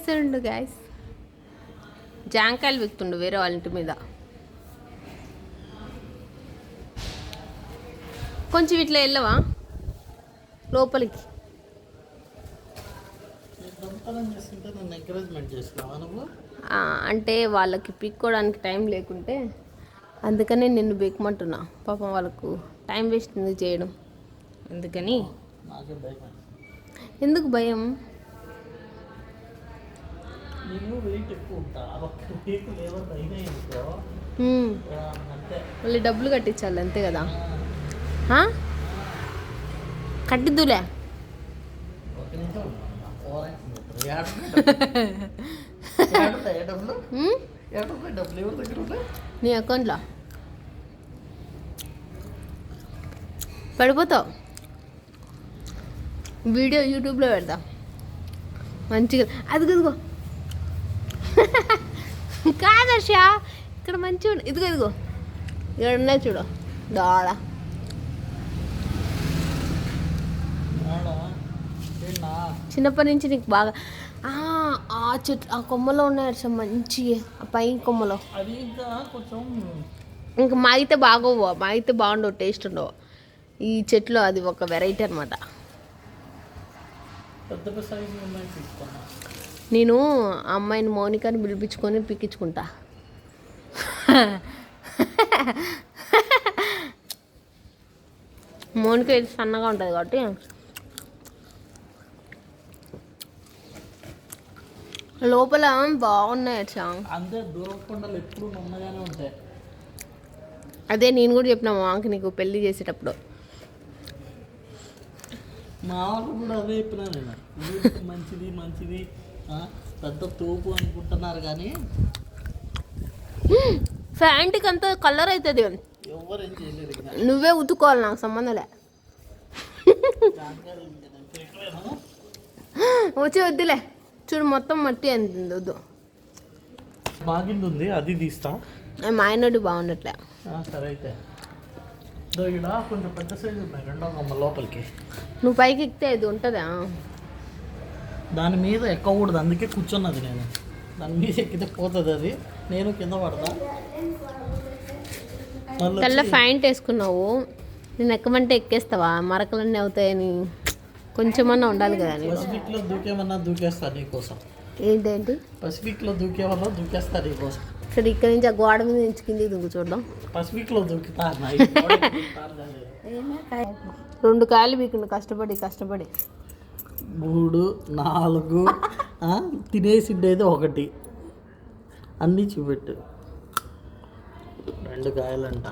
చేస్తుండు గాయస్, జాంకాయలు విక్తుండు వేరే వాళ్ళ ఇంటి మీద. కొంచెం ఇట్లా వెళ్ళవా లోపలికి? అంటే వాళ్ళకి పిక్కోవడానికి టైం లేకుంటే అందుకనే నిన్ను బెక్కమంటున్నా. పాపం వాళ్ళకు టైం వేస్ట్ ఎందుకు చేయడం, అందుకని. ఎందుకు భయం? మళ్ళీ డబ్బులు కట్టించాలి అంతే కదా. కట్టిద్దులే. నీ అకౌంట్లో పడిపోతావు. వీడియో యూట్యూబ్లో పెడతా మంచిగా. అదిగో కాదర్ష, ఇక్కడ మంచిగా ఇదిగో ఇక్కడ ఉన్నాయి చూడు దోడ. చిన్నప్పటి నుంచి నీకు బాగా ఆ చెట్టు ఆ కొమ్మలో ఉన్నాయి హర్ష, మంచి ఆ పై కొమ్మలో. ఇంకా మాగితే బాగోవు, మాగితే బాగుండవు, టేస్ట్ ఉండవు. ఈ చెట్లు అది ఒక వెరైటీ అనమాట. నేను ఆ అమ్మాయిని మౌనికాని పిలిపించుకొని పిక్కించుకుంటా. మౌనిక ఇది సన్నగా ఉంటుంది కాబట్టి లోపల బాగున్నాయి. అదే నేను కూడా చెప్పిన మా మామకి నీకు పెళ్ళి చేసేటప్పుడు. మా వాళ్ళు కూడా అదే చెప్పినా నేను, మంచిది మంచిది పెద్ద తోపు అనుకుంటున్నారు కానీ ఫ్యాంట్కి అంత కలర్ అవుతుంది. ఎవరేం చేయలేదు, నువ్వే ఉతుకోవాలి, నాకు సంబంధంలే. వచ్చి వద్దులే, చూడు మొత్తం మట్టి అంతుంది, వద్దు. బాగింది ఉంది, అది తీస్తా. మా ఆయనోడు బాగుండట్లే. సరే అయితే ఇక్కడ కొంచెం పెద్ద సైజు ఉన్నాయి, రెండో కొమ్మ లోపలికి. నువ్వు పైకి ఎక్కితే ఇది ఉంటుందా? దాని మీద ఎక్కకూడదు, అందుకే కూర్చున్నది నేను. దాని మీద ఎక్కితే పోతుంది అది, నేను కింద పడతా. తెల్ల ప్యాంట్ వేసుకున్నావు, నేను ఎక్కమంటే ఎక్కేస్తావా? మరకలన్నీ అవుతాయని కొంచెమన్నా ఉండాలి కదా. పసిఫిక్లో దూకేమన్నా దూకేస్తా నీకోసం. ఏంటేంటి? పసిఫిక్లో దూకేమన్నా దూకేస్తా నీకోసం. సరే, ఇక్కడ నుంచి ఆ గోడ మీద నుంచి కింద దిగు చూద్దాం. పసిఫిక్లో దూకుతా. 2 కాయలు మీకు కష్టపడి 3 4 తినేసిండేది 1 అన్నీ చూపెట్టు. 2 కాయలంట.